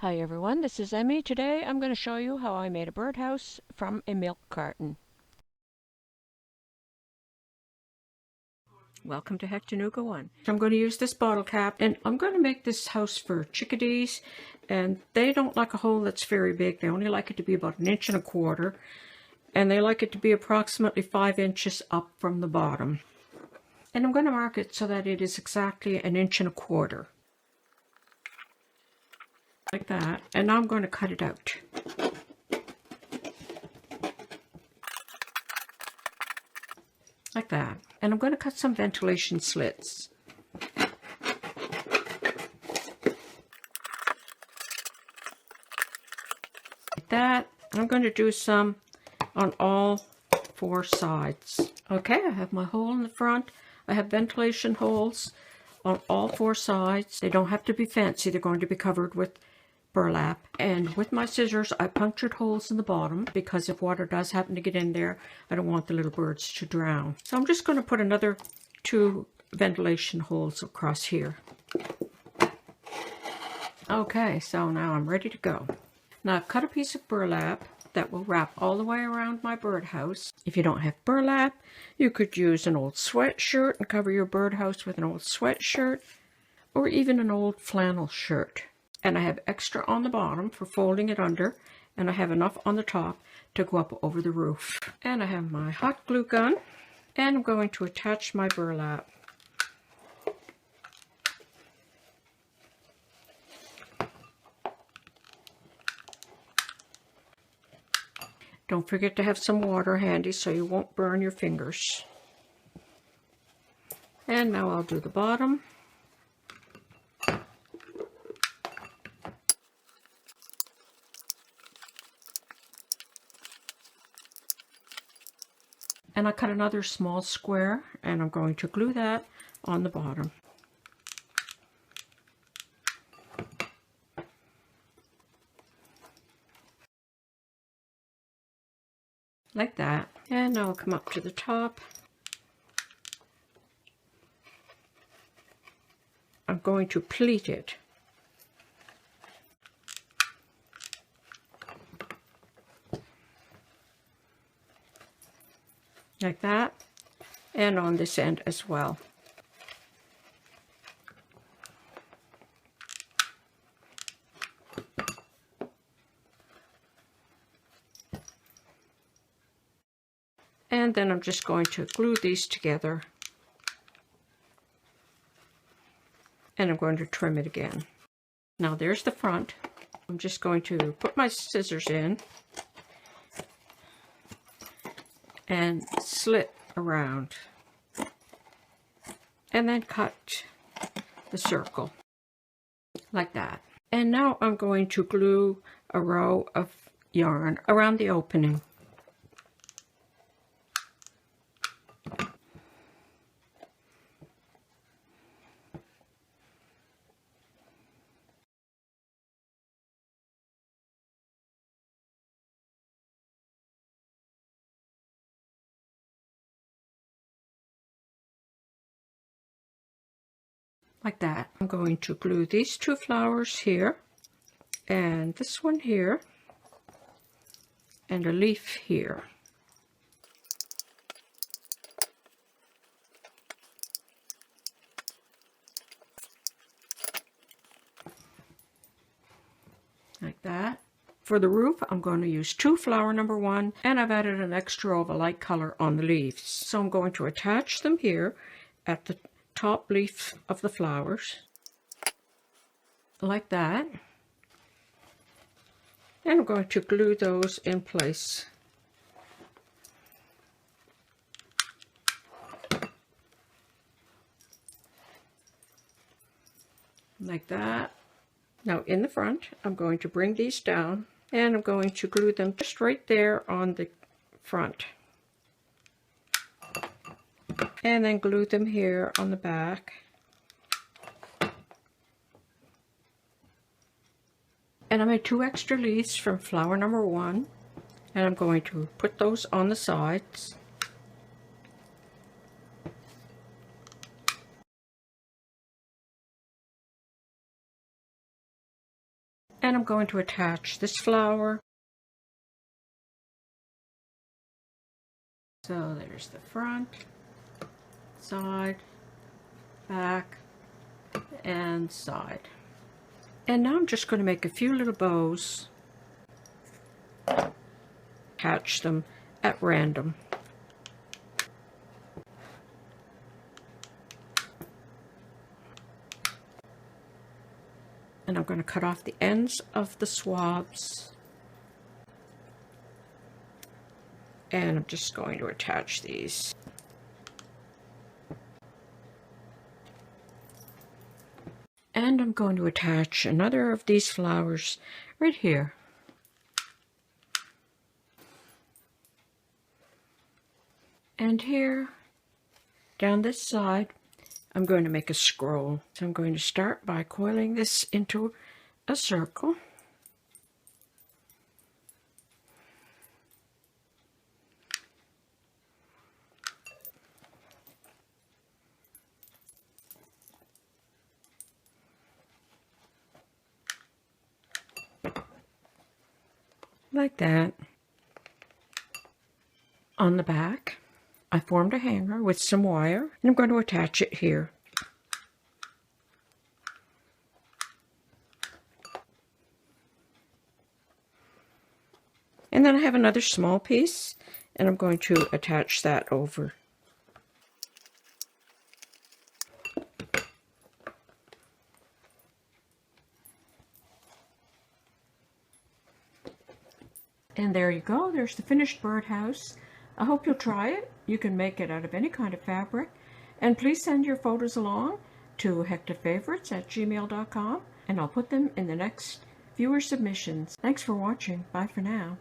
Hi everyone, this is Emmy. Today I'm going to show you how I made a birdhouse from a milk carton. Welcome to HECTANOOGA 1. I'm going to use this bottle cap and I'm going to make this house for chickadees, and they don't like a hole that's very big. They only like it to be about 1.25 inches, and they like it to be approximately 5 inches up from the bottom. And I'm going to mark it so that it is exactly 1.25 inches. Like that, and now I'm going to cut it out. Like that. And I'm going to cut some ventilation slits. Like that. And I'm going to do some on all 4 sides. Okay, I have my hole in the front. I have ventilation holes on all 4 sides. They don't have to be fancy. They're going to be covered with burlap, and with my scissors I punctured holes in the bottom because if water does happen to get in there, I don't want the little birds to drown. So I'm just going to put another 2 ventilation holes across here. Okay, so now I'm ready to go. Now I've cut a piece of burlap that will wrap all the way around my birdhouse. If you don't have burlap, you could use an old sweatshirt and cover your birdhouse with an old sweatshirt, or even an old flannel shirt. And I have extra on the bottom for folding it under, and I have enough on the top to go up over the roof. And I have my hot glue gun, and I'm going to attach my burlap. Don't forget to have some water handy so you won't burn your fingers. And now I'll do the bottom. And I cut another small square, and I'm going to glue that on the bottom. Like that. And now I'll come up to the top. I'm going to pleat it. Like that, and on this end as well. And then I'm just going to glue these together, and I'm going to trim it again. Now there's the front. I'm just going to put my scissors in and slit around, and then cut the circle like that. And now I'm going to glue a row of yarn around the opening. Like that. I'm going to glue these 2 flowers here, and this one here, and a leaf here. Like that. For the roof, I'm going to use 2 flower number 1, and I've added an extra of a light color on the leaves. So I'm going to attach them here at the top leaf of the flowers, like that, and I'm going to glue those in place. Like that. Now in the front, I'm going to bring these down, and I'm going to glue them just right there on the front. And then glue them here on the back. And I made 2 extra leaves from flower number 1, and I'm going to put those on the sides. And I'm going to attach this flower. So there's the front, side, back, and side. And now I'm just going to make a few little bows, attach them at random. And I'm going to cut off the ends of the swabs. And I'm just going to attach these. And I'm going to attach another of these flowers right here. And here, down this side, I'm going to make a scroll. So I'm going to start by coiling this into a circle. Like that. On the back, I formed a hanger with some wire, and I'm going to attach it here. And then I have another small piece, and I'm going to attach that over. And there you go, there's the finished birdhouse. I hope you'll try it. You can make it out of any kind of fabric. And please send your photos along to HectaFavorites@gmail.com, and I'll put them in the next viewer submissions. Thanks for watching. Bye for now.